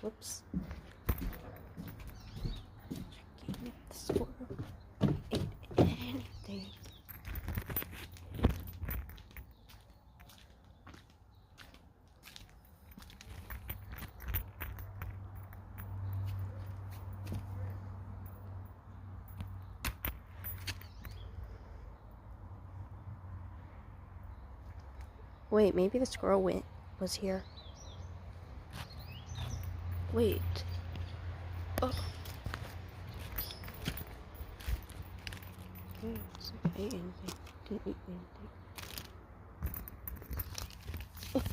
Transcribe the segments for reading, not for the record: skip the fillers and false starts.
Whoops. Checking if the squirrel ate anything. Wait, maybe the squirrel was here. Wait. Oh. Okay, so I ate anything. Didn't eat anything. Oh.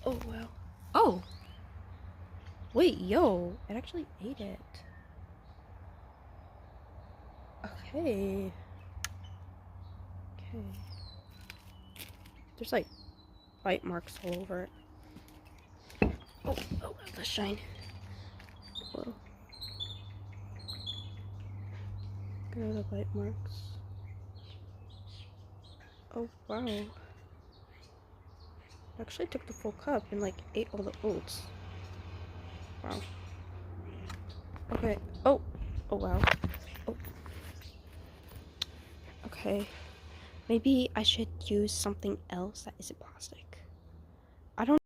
Oh wow. Oh. Wait, yo! It actually ate it. Okay. Okay. There's like bite marks all over it. Oh, the shine. Whoa. There are the bite marks. Oh wow. It actually took the full cup and like ate all the oats. Wow. Okay. Oh. Oh wow. Oh. Okay. Maybe I should use something else that isn't plastic. I don't